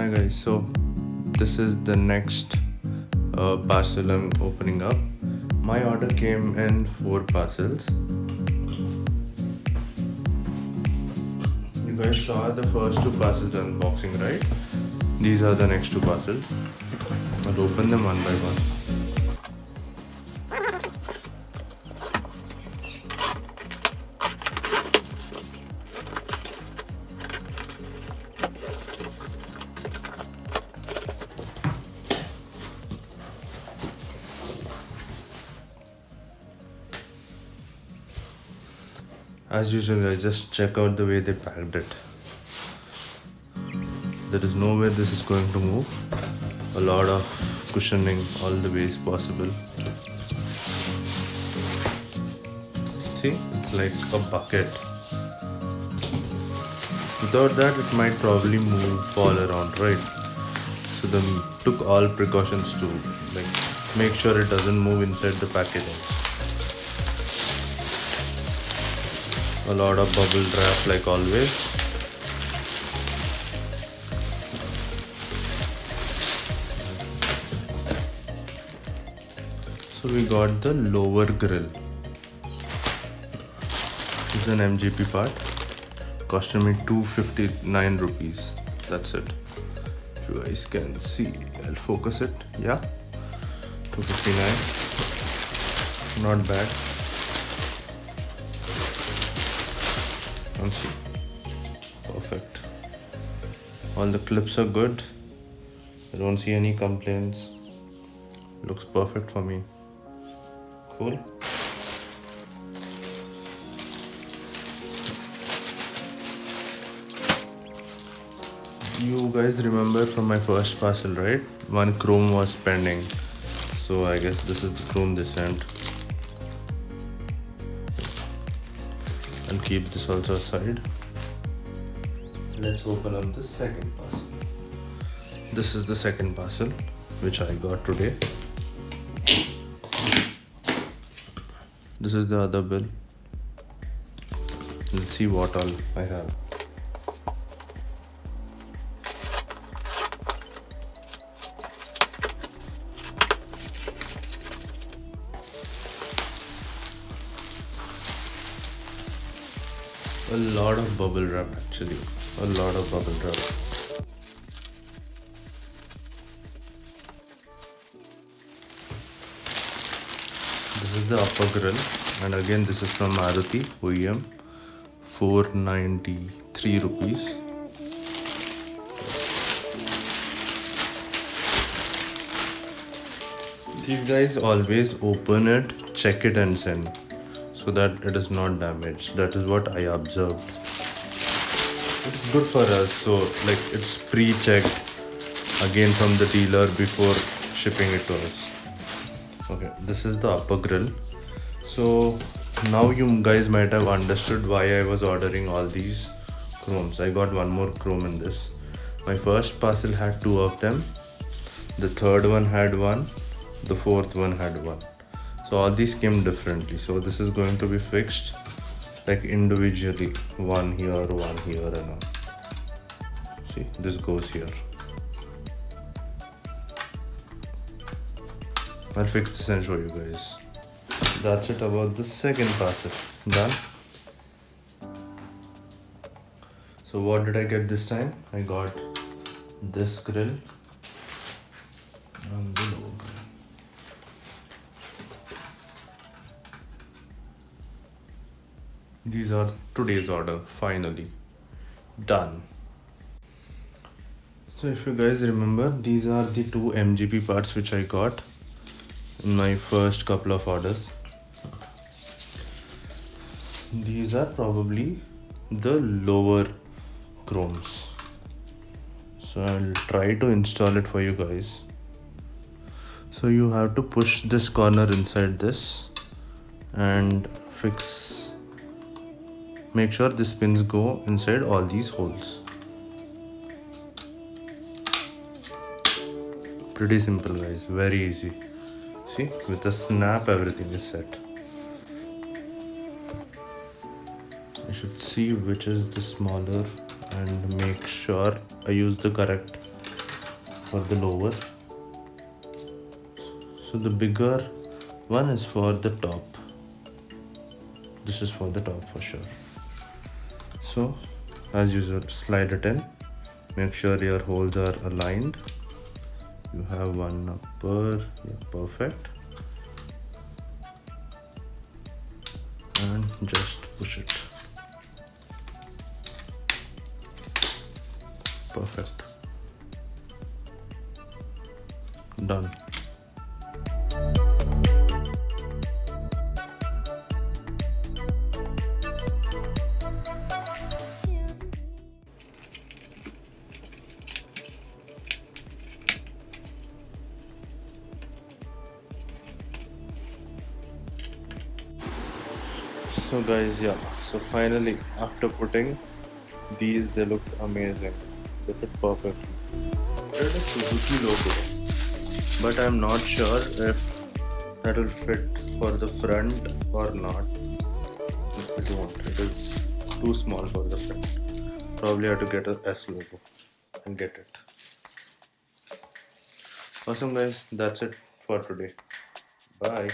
Hi guys, so this is the next parcel I'm opening up. My order came in 4 parcels. You guys saw the first 2 parcels unboxing, right? These are the next 2 parcels. I'll open them one by one. As usual guys, just check out the way they packed it. There is no way this is going to move. A lot of cushioning all the ways possible. See, it's like a bucket. Without that it might probably move, fall around, right? So they took all precautions to like make sure it doesn't move inside the packaging. A lot of bubble wrap like always. So we got the lower grill. This is an MGP part. Costed me 259 rupees. That's it. If you guys can see, I'll focus it. Yeah, 259. Not bad. See, perfect. All the clips are good. I don't see any complaints. Looks perfect for me. Cool. You guys remember from my first parcel, right? One chrome was pending. So I guess this is the chrome they sent. I'll keep this also aside. Let's open up the second parcel. This is the second parcel which I got today. This is the other bill. Let's see what all I have. A lot of bubble wrap actually. A lot of bubble wrap. This is the upper grill, and again this is from Maruti OEM. 493 rupees. These guys always open it, check it and send, so that it is not damaged. That is what I observed. It's good for us, so like it's pre-checked again from the dealer before shipping it to us. Okay, this is the upper grill. So now you guys might have understood why I was ordering all these chromes. I got one more chrome in this. My first parcel had 2 of them. The third one had 1. The fourth one had 1. So all these came differently. So this is going to be fixed like individually. 1 here, 1 here and all. See, this goes here. I'll fix this and show you guys. That's it about the second parcel. Done. So what did I get this time? I got this grill and the lower grill. These are today's order, finally. Done. So if you guys remember, these are the 2 MGP parts which I got in my first couple of orders. These are probably the lower chromes. So I'll try to install it for you guys. So you have to push this corner inside this and make sure these pins go inside all these holes. Pretty simple guys, very easy. See, with a snap everything is set. I should see which is the smaller and make sure I use the correct for the lower. So the bigger one is for the top. This is for the top for sure. So as usual, slide it in. Make sure your holes are aligned. You have one upper, yeah, perfect. And just push it. Perfect. Done. So guys, yeah, so finally after putting these, they look amazing. They fit perfectly. It is Suzuki logo, but I'm not sure if that will fit for the front or not. It won't. It is too small for the front. Probably have to get a S logo and get it. Awesome guys, that's it for today. Bye.